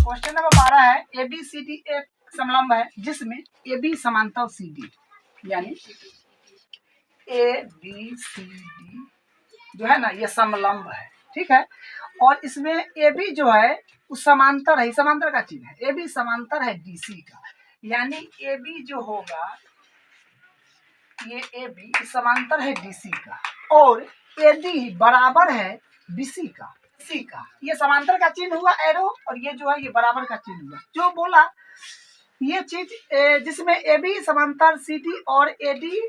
Question number 12 है, A B C D एक समलंब है जिसमें ए बी समांतर सी डी, यानी ए बी सी डी जो है ना ये समलंब है, ठीक है। और इसमें ए बी जो है उस समांतर है, समांतर का चिन्ह है, ए बी समांतर है डी सी का, यानी ए बी जो होगा ये ए बी समांतर है डी सी का और ए डी बराबर है बी सी का, सी का। ये समांतर का चिन्ह हुआ एरो और ये जो है ये बराबर का चिन्ह हुआ। जो बोला ये चीज जिसमें ए बी समांतर सी डी और ए डी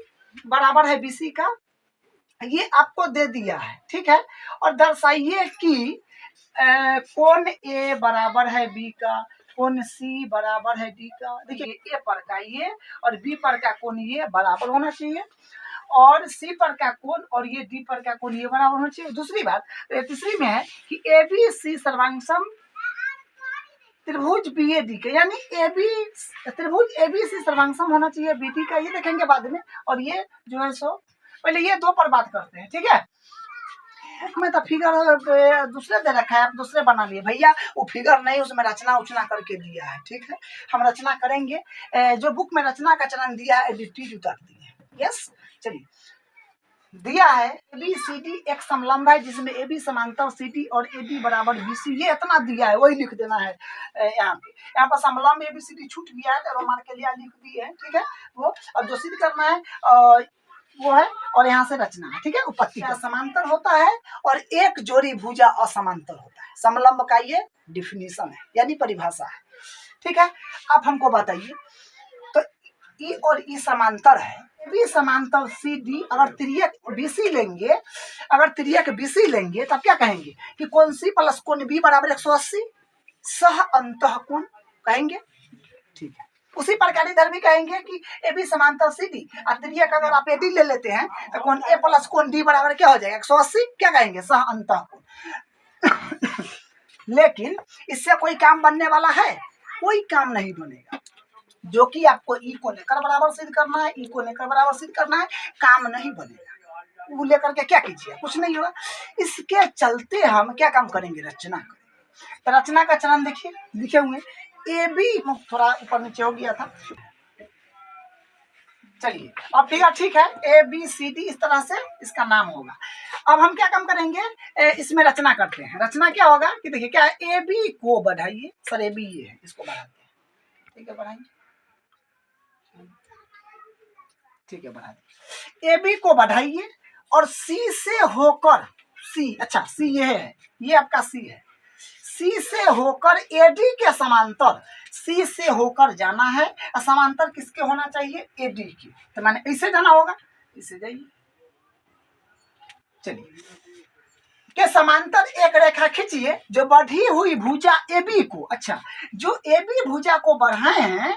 बराबर है बी सी का, ये आपको दे दिया है, ठीक है। और दर्शाइए कि कोण ए बराबर है बी का, कोण सी बराबर है डी का। देखिए ए पर का ये और बी पर का कोण ये बराबर होना चाहिए और सी पर का कोण और ये डी पर का कोण ये बराबर होना चाहिए। दूसरी बात तीसरी में है कि ए बी सी सर्वांगसम त्रिभुज बी ए डी के, यानी ए बी त्रिभुज ए बी सी सर्वांगसम होना चाहिए बी डी का, ये देखेंगे बाद में। और ये जो है सो पहले ये दो पर बात करते हैं, ठीक है। हमें तो फिगर दूसरे दे रखा है, आप दूसरे बना लिए भैया, वो फिगर नहीं उसमें रचना उचना करके दिया है, ठीक है। हम रचना करेंगे, जो बुक में रचना का चलन दिया है एडिटिव उतार दिए, यस। चलिए दिया है ए बी सी डी एक समलंब है जिसमें ए बी समांतर सी डी और ए डी बराबर बी सी, ये इतना दिया है वही लिख देना है। यहाँ पर समलंब ए बी सी डी छूट गया है तो रोमान के लिए लिख दी है, ठीक है। वो अब जो सिद्ध करना है वो है और यहाँ से रचना है, ठीक है। उपपत्ति का समांतर होता है और एक जोड़ी भुजा असमांतर होता है, समलंब का ये डिफिनीशन है यानी परिभाषा है, ठीक है। आप हमको बताइए तो ई और ई समांतर है, बी समांतर सी डी, अगर त्रियक बीसी लेंगे, अगर त्रियक बीसी लेंगे तब क्या कहेंगे कि कोण सी प्लस कोण बी बराबर 180 सह अंतःकोण कहेंगे, ठीक है। उसी प्रकार इधर भी कहेंगे कि ए बी समांतर सी डी, त्रियक अगर आप ए डी ले लेते हैं तो कोण ए प्लस कोण डी बराबर क्या हो जाएगा 180, क्या कहेंगे सह अंतःकोण। लेकिन इससे कोई काम बनने वाला है? कोई काम नहीं बनेगा, जो कि आपको ई को लेकर बराबर सिद्ध करना है, ई को लेकर बराबर सिद्ध करना है, काम नहीं बनेगा। वो लेकर के क्या कीजिए, कुछ नहीं होगा। इसके चलते हम क्या काम करेंगे, रचना करेंगे। तो रचना का चलन देखिए लिखे हुए, ए बी थोड़ा ऊपर नीचे हो गया था, चलिए अब फिगर ठीक है, ए बी सी डी इस तरह से इसका नाम होगा। अब हम क्या काम करेंगे, इसमें रचना करते हैं। रचना क्या होगा कि देखिए क्या ए बी को बढ़ाइए, सर ए बी ये है इसको बढ़ाते हैं, ठीक है बढ़ाइए, ठीक है बढ़ा दी। ए बी को बढ़ाइए और सी से होकर, सी अच्छा सी ये है, ये आपका सी है, सी से होकर ए डी के समांतर, सी से होकर जाना है, समांतर किसके होना चाहिए, ए डी की, तो मैंने ऐसे जाना होगा, इसे जाइए। चलिए के समांतर एक रेखा खींचिए जो बढ़ी हुई भुजा ए बी को, अच्छा जो ए बी भुजा को बढ़ाए हैं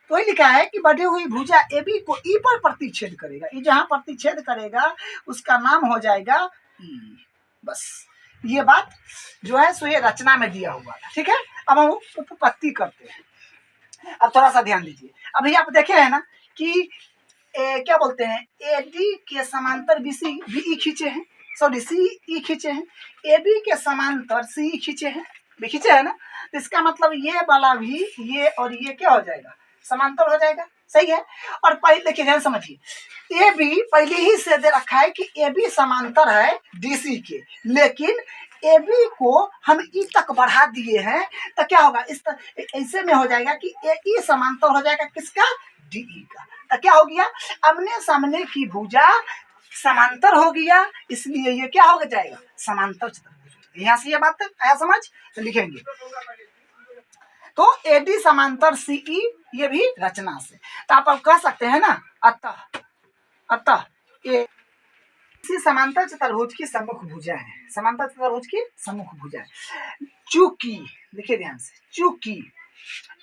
तो लिखा है कि बढ़ी हुई भुजा ए बी को ई पर प्रतिच्छेद करेगा, ई जहां प्रतिच्छेद करेगा उसका नाम हो जाएगा ई। बस ये बात जो है सो ये रचना में दिया हुआ था, ठीक है। अब हम उपपत्ति करते हैं। अब थोड़ा सा ध्यान दीजिए, अभी आप देखे हैं ना कि क्या बोलते हैं, ए डी के समांतर बी सी बी ई खींचे हैं, सॉरी सी ई खींचे हैं, ए बी के समांतर सी ई खींचे हैं, बी खींचे है ना, तो इसका मतलब ये वाला भी ये और ये क्या हो जाएगा, समांतर हो जाएगा, सही है। और पहले देखिए ध्यान समझिए, ए बी पहले ही से दे रखा है कि ए बी समांतर है डी सी के, लेकिन ए बी को हम ई तक बढ़ा दिए हैं तो क्या होगा, इस ऐसे में हो जाएगा कि ए ई समांतर हो जाएगा किसका, डी ई का। तो क्या हो गया, आमने सामने की भुजा समांतर हो गया, इसलिए ये क्या हो जाएगा, समांतर चतुर्भुज। यहाँ से ये बात आया समझ, तो लिखेंगे तो ए डी समांतर सी ई, ये भी रचना से। तो आप कह सकते हैं ना, अतः ए सी समांतर चतुर्भुज की सम्मुख भुजा है, समांतर चतुर्भुज की सम्मुख भुजा है। चूंकि देखिए ध्यान से, चूंकि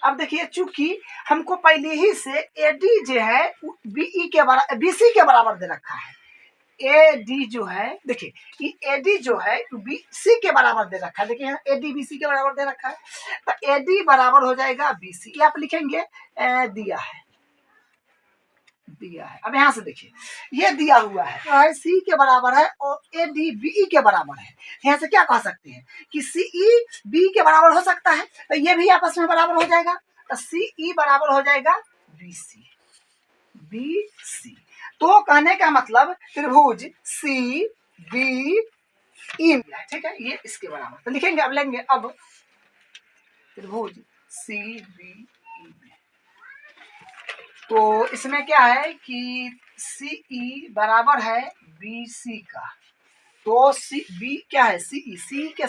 अब देखिए चूंकि हमको पहले ही से ए डी जो है बी के बराबर बी सी के बराबर दे रखा है, ए डी जो है देखिए ए डी जो है बी सी के बराबर दे रखा है, देखिए ए डी बी सी के बराबर दे रखा है, तो ए डी बराबर हो जाएगा बी सी, ये आप लिखेंगे दिया है, दिया है। अब यहाँ से देखिए, ये दिया हुआ है सी के बराबर है और ए डी बी के बराबर है। यहाँ से क्या कह सकते हैं कि सी ई बी के बराबर हो सकता है, तो ये भी आपस में बराबर हो जाएगा, तो सी ई बराबर हो जाएगा बी सी। बी सी तो कहने का मतलब त्रिभुज सी बी ई, ठीक है, ये इसके बराबर। तो लिखेंगे, अब लेंगे अब त्रिभुज सी बी ई में, तो इसमें क्या है कि सी ई बराबर है बी सी का, तो सी बी क्या है सी ई, सी के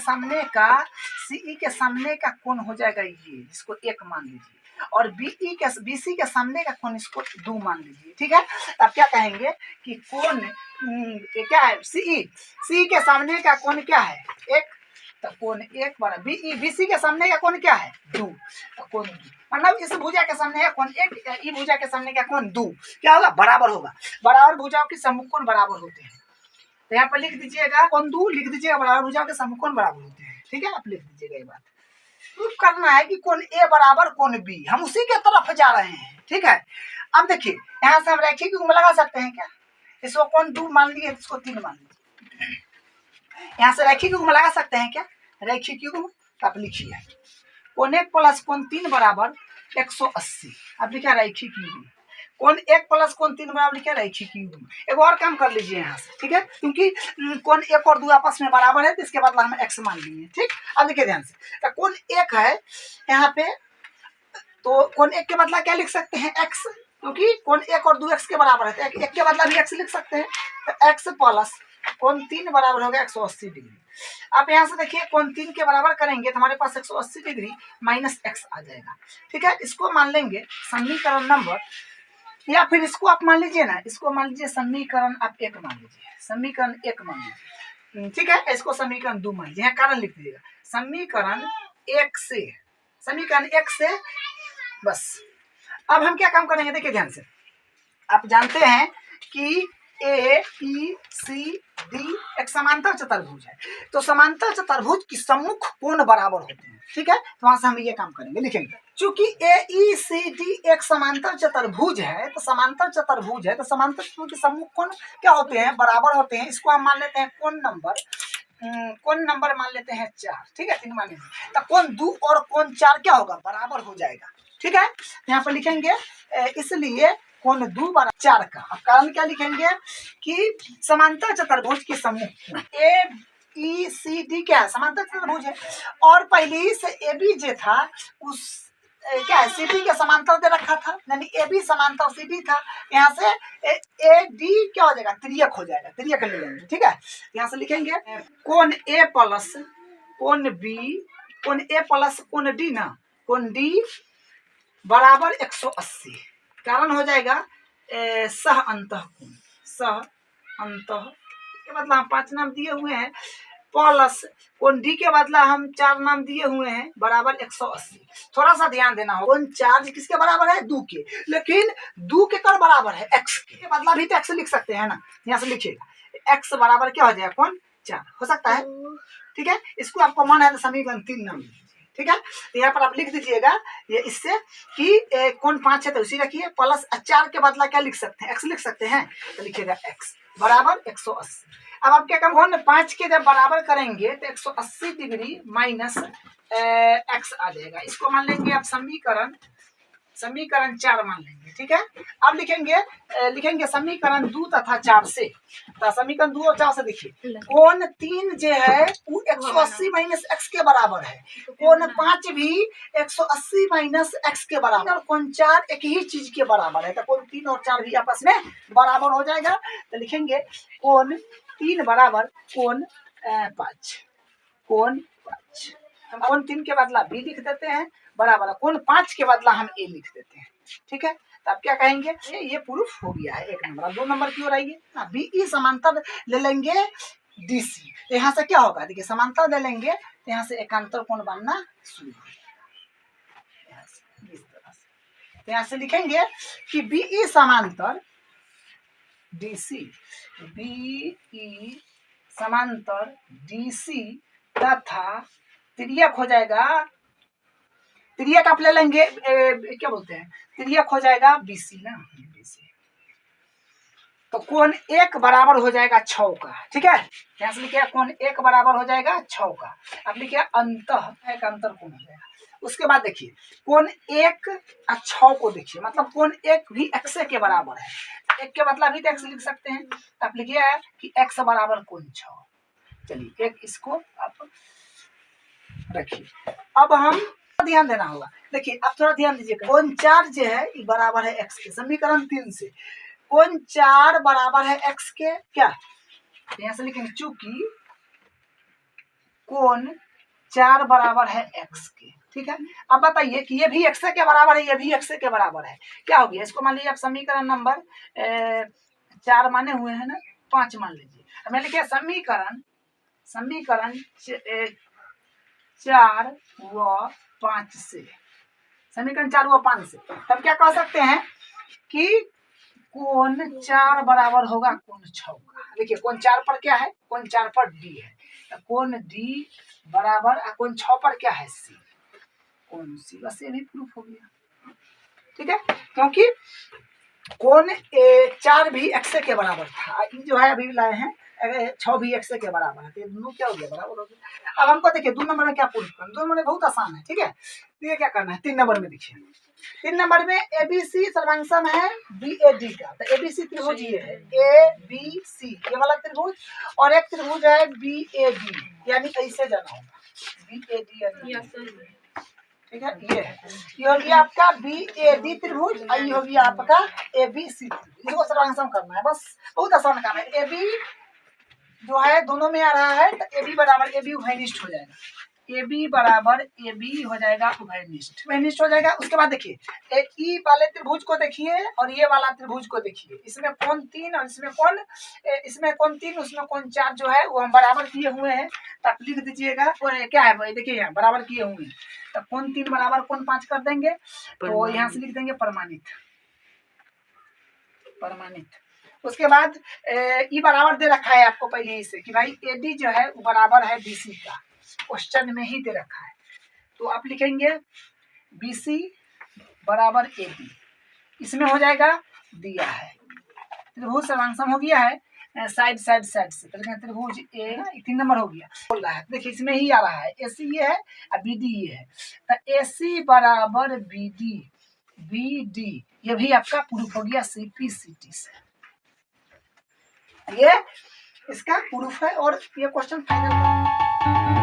सामने का कोण हो जाएगा ये, इसको 1 मान लीजिए, और बी सी के सामने का कोण इसको 2 मान लीजिए, ठीक है। अब क्या कहेंगे कि कोण क्या है सी के सामने का कोण क्या है 1, तो कोण 1 बराबर बी सी के सामने का कोण क्या है 2, तो कोण 2, मतलब इस भुजा के सामने का कोण 1, ई भुजा के सामने का कोण 2 क्या होगा, बराबर होगा। बराबर भुजाओं के सम्मुख कोण बराबर होते हैं, तो यहाँ पर लिख दीजिएगा कोण 2, लिख दीजिएगा बराबर भुजाओं के सम्मुख कोण बराबर होते हैं, ठीक है, आप लिख दीजिएगा ये बात। प्रूफ करना है कि कोण ए बराबर कोण बी, हम उसी के तरफ जा रहे हैं, ठीक है। अब देखिए, यहाँ से हम रैखिक युग्म लगा सकते हैं क्या, इसको कोण 2 मान लिए, इसको 3 मान लीजिए, यहाँ से रैखिक युग्म लगा सकते हैं क्या, रैखिक युग्म, तो आप लिखिए कोण 1 प्लस कोण 3 बराबर 180। अब लिखा रैखिक युग्म, कोण 1 प्लस कोण 3 बराबर लिखा रैखिक युग्म। एक और काम कर लीजिए यहाँ से, ठीक है, क्योंकि कोण 1 और 2 आपस में बराबर है, तो इसके बदला हम x मान लिए, ठीक। अब देखिए ध्यान से, तो कोण 1 है यहाँ पे, तो कोण 1 के बदला क्या लिख सकते हैं x, क्योंकि कोण 1 और 2 x के बराबर है, तो 1 के बदला भी x लिख सकते हैं, तो x प्लस कोण 3 बराबर हो गया 180 डिग्री। अब यहाँ से देखिए, कोण 3 के बराबर करेंगे तो हमारे पास 180 डिग्री माइनस x आ जाएगा, ठीक है। इसको मान लेंगे समीकरण नंबर, या फिर इसको आप मान लीजिए ना, इसको मान लीजिए समीकरण आप 1 मान लीजिए, समीकरण 1 मान लीजिए, ठीक है। इसको समीकरण 2 मान लीजिए, यहाँ कारण लिख दीजिएगा समीकरण 1 से बस। अब हम क्या काम करेंगे, देखिए ध्यान से, आप जानते हैं कि ए बी सी डी एक समांतर चतुर्भुज है, तो समांतर चतुर्भुज की सम्मुख कोण बराबर होते हैं, ठीक है। तो वहां से हम ये काम करेंगे, लिखेंगे चूंकि ए ई सी डी एक समांतर चतुर्भुज है, तो समांतर चतुर्भुज है, तो समांतर चतुर्भुज के सम्मुख कोण क्या होते हैं, बराबर होते हैं। इसको हम मान लेते हैं कोण नंबर मान लेते हैं 4, ठीक है, 3 मान लेते, तो कोण 2 और कोण 4 क्या होगा, बराबर हो जाएगा, ठीक है। यहाँ पर लिखेंगे इसलिए कोण 2 बराबर 4 का। अब कारण क्या लिखेंगे कि समांतर चतुर्भुज के सम्मुख ए ई सी डी क्या है, समांतर चतुर्भुज है, और पहले ही से ए बी जो था उस क्या है सी डी के समांतर दे रखा था, यानी ए बी समांतर सी डी था, यहाँ से ए डी क्या हो जाएगा, तिर्यक हो जाएगा, तिर्यक ले लेंगे, ठीक है। यहाँ से लिखेंगे कोण ए प्लस कोण बी, कोण ए प्लस कोण डी ना, कोण डी बराबर 180, कारण हो जाएगा सह अंतः कोण, सह अंतः के बदला हम 5 नाम दिए हुए हैं, प्लस कोण डी के बदला हम 4 नाम दिए हुए हैं, बराबर 180। थोड़ा सा ध्यान देना हो, कोण 4 किसके बराबर है, 2 के, लेकिन 2 के कर बराबर है x के बदला भी तो x लिख सकते हैं ना, यहाँ से लिखिएगा x बराबर क्या हो जाएगा, कोण 4 हो सकता है, ठीक है। इसको आपको मन है तो समीकरण 3 नाम, ठीक है। तो यहाँ पर आप लिख दीजिएगा ये इससे कि कोण 5 है तो उसी रखिए, प्लस 4 के बदला क्या लिख सकते हैं, x लिख सकते हैं, तो लिखिएगा x बराबर 180। अब आप क्या काम, कोण 5 के जब बराबर करेंगे तो 180 डिग्री माइनस x आ जाएगा। इसको मान लेंगे आप समीकरण 4 मान लेंगे, ठीक है। अब लिखेंगे समीकरण 2 तथा 4 से, तो समीकरण 2 और 4 से देखिए, कोण 3 जो है वो 180 माइनस x के बराबर है, कोण 5 भी 180 माइनस x के बराबर, कोण 4 एक ही चीज के बराबर है, तो कोण 3 और 4 भी आपस में बराबर हो जाएगा। तो लिखेंगे कोण 3 बराबर कोण 5, कोण 5, हम कोण 3 के बदला b लिख देते हैं, बराबर कोण 5 के बदला हम a लिख देते हैं, ठीक है। तो आप क्या कहेंगे, ये प्रूफ हो गया है 1 नंबर। 2 नंबर की ओर आइए, बी ई समांतर ले लेंगे डी सी, तो यहाँ से क्या होगा, देखिए समांतर ले लेंगे तो यहाँ से एकांतर कोण बनना शुरू हो जाएगा, इस तरह से। तो यहाँ से लिखेंगे कि बी ई समांतर डी सी, बी ई समांतर डी सी तथा तिर्यक हो जाएगा, तिर्यक आप ले लेंगे क्या बोलते हैं, तिर्यक हो जाएगा बीसी ना, बीसी तो कोण 1 बराबर हो जाएगा 6 का। ठीक है, यहाँ से लिखिए कोण 1 बराबर हो जाएगा 6 का। अब लिखिए अंतर कोण हो जाएगा। उसके बाद देखिए कोण 1 और 6 को देखिए, मतलब कोण 1 भी x के बराबर है। 1 के मतलब भी तो x लिख सकते हैं। तो आप लिखिए कि x बराबर कोण 6। चलिए एक इसको आप रखिए। अब हम ध्यान देना होगा। देखिए आप थोड़ा ध्यान दीजिएगा, कोण 4 जो है ये बराबर है x के, समीकरण 3 से कोण 4 बराबर है x के क्या, यहाँ से लिखेंगे चूंकि कोण 4 बराबर है x के। ठीक है, अब बताइए कि ये भी x के बराबर है, ये भी x के बराबर है, क्या हो गया इसको मान लीजिए आप समीकरण नंबर 4 माने हुए हैं ना, 5 मान लीजिए। हमें लिखिए समीकरण 4 व 5 से, समीकरण 4 व 5 से तब क्या कह सकते हैं कि कोण 4 बराबर होगा कोण 6 का। देखिए कोण 4 पर क्या है, कोण 4 पर d है, तो कोण d बराबर कोण 6 पर क्या है c, कोण c। बस ये भी प्रूफ हो गया। ठीक है, क्योंकि कोण 4 भी x के बराबर था, जो है अभी लाए हैं 6 भी x के बराबर है, तो दोनों क्या हो गया बराबर हो गया। अब हमको देखिए 2 नंबर में क्या प्रूफ करना, 2 नंबर में बहुत आसान है। ठीक है, तो ये क्या करना है 3 नंबर में देखिए, 3 नंबर में ABC सर्वांगसम है BAD का, तो ABC त्रिभुज ये है ABC ये वाला त्रिभुज, और एक त्रिभुज है BAD, यानी ऐसे जाना होगा BAD। ठीक है, ये हो गया आपका BAD त्रिभुज, और ये हो गया आपका ABC त्रिभुज। इसको सर्वांगसम करना है, बस बहुत आसान काम है। AB जो है दोनों में आ रहा है, तो AB बराबर AB उभयनिष्ठ हो जाएगा, AB बराबर AB हो जाएगा उभयनिष्ठ हो जाएगा। उसके बाद देखिए ई वाले त्रिभुज को देखिए और ये वाला त्रिभुज को देखिए, इसमें कोण 3 और इसमें कोण 3, उसमें कोण 4 जो है वो हम बराबर किए हुए हैं, तो आप लिख दीजिएगा क्या है, देखिए यहाँ बराबर किए हुए हैं, तो कोण 3 बराबर कोण 5 कर देंगे, तो यहाँ से लिख देंगे प्रमाणित। उसके बाद ई बराबर दे रखा है आपको पहले ही से कि भाई AD जो है वो बराबर है BC का, क्वेश्चन में ही दे रखा है, तो आप लिखेंगे BC बराबर AD, इसमें हो जाएगा दिया है त्रिभुज सर्वांगसम हो गया है साइड से, तो लिखेंगे त्रिभुज A 3 नंबर हो गया। बोल रहा है देखिए इसमें ही आ रहा है AC ये है और BD ये है, तो AC बराबर BD ये भी आपका प्रूफ हो गया CPCT से, ये इसका प्रूफ है और ये क्वेश्चन फाइनल